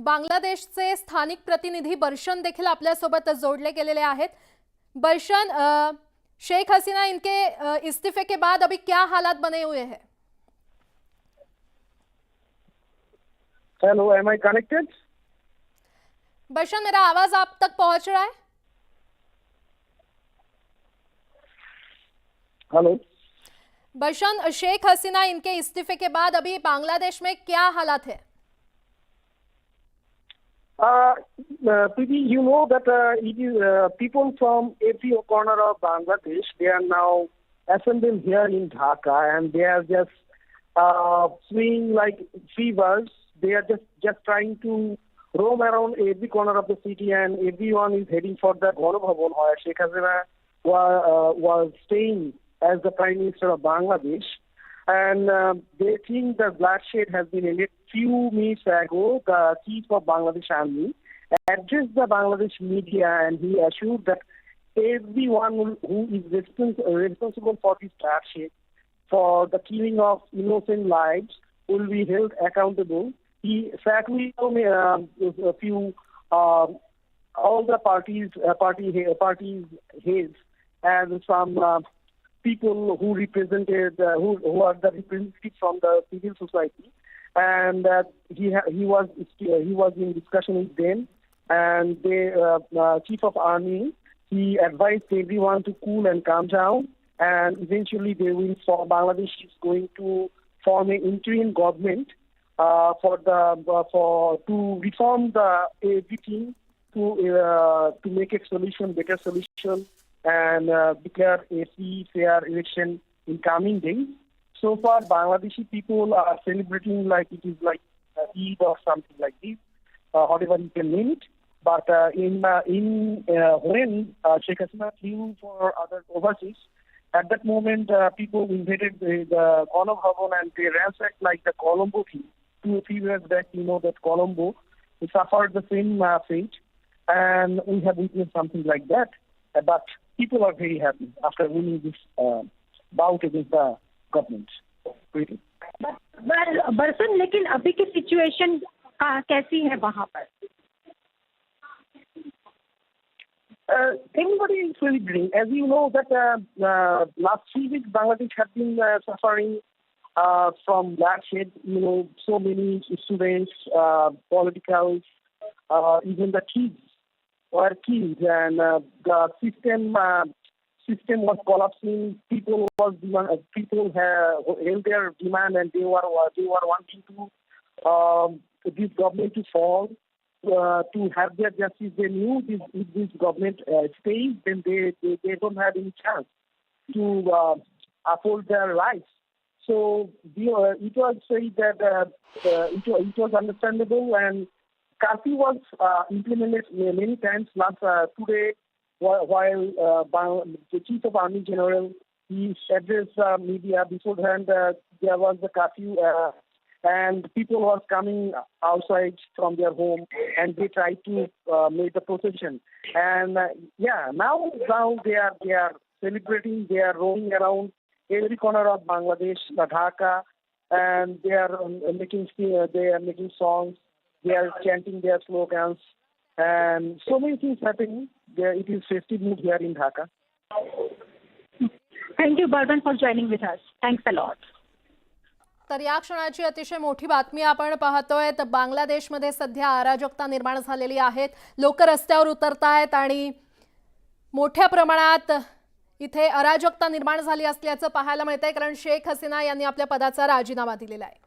बांग्लादेशचे स्थानिक प्रतिनिधी बर्शन देखील आपल्यासोबत जोड़ले गेलेले आहेत। बर्शन, शेख हसीना इनके इस्तीफे के बाद अभी क्या हालात बने हुए हैं? Hello, am I connected? बर्शन, मेरा आवाज आप तक पहुंच रहा है? हेलो बर्शन, शेख हसीना इनके इस्तीफे के बाद अभी बांग्लादेश में क्या हालात है? Preeti, you know that it is people from every corner of Bangladesh. They are now assembled here in Dhaka, and they are just swinging like free birds. They are just trying to roam around every corner of the city, and everyone is heading for the Ganabhavan, where Sheikh Hasina was staying as the Prime Minister of Bangladesh. And they think the bloodshed has been ended. Few minutes ago, the chief of Bangladesh Army addressed the Bangladesh media, and he assured that everyone who is responsible for this bloodshed, for the killing of innocent lives, will be held accountable. He sadly told me a few all the party heads and some people who represented who are the representatives from the civil society, and he was in discussion with them, and the chief of army, he advised everyone to cool and calm down, and eventually they will form. Bangladesh is going to form an interim government to reform the everything to make a better solution, and declare a free, fair election in coming days. So far, Bangladeshi people are celebrating like it is like Eid or something like this, whatever you can name it. But when Sheikh Hasina flew for other overseas, at that moment people invaded the Ganabhavan, and they ransacked like the Colombo thing. 2 or 3 years back, you know that Colombo suffered the same fate, and we have witnessed something like that. But people are very happy after winning this bout against the government. बर्सन, लेकिन अभी की situation कैसी है वहाँ पर? Everybody is celebrating. As you know that last 3 weeks Bangladesh has been suffering from bloodshed. You know, so many students, politicals, even the kids were killed, and the system was collapsing. People held their demand, and they were wanting to this government to fall, to have their justice. They knew if this government stays, then they don't have any chance to uphold their rights. So it was said that it was understandable, and curfew was implemented many times. Last today, while the Chief of Army General, he addressed the media beforehand, there was the curfew, and people were coming outside from their home, and they tried to make the procession. And now they are celebrating. They are roaming around every corner of Bangladesh, Dhaka, and they are making songs. They are chanting their slogans, and so many things happening. It is festive mood here in Dhaka. Thank you, Bharvan, for joining with us. Thanks a lot. तर या क्षणाची अतिशय मोठी बातमी आपण पाहतोय। तर बांगलादेशमध्ये सध्या अराजकता निर्माण झालेली आहे। लोक रस्त्यावर उतरतायत आणि मोठ्या प्रमाणात इथे अराजकता निर्माण झाली असल्याचं पाहायला मिळतंय, कारण शेख हसीना यांनी आपल्या पदाचा राजीनामा दिलेला आहे।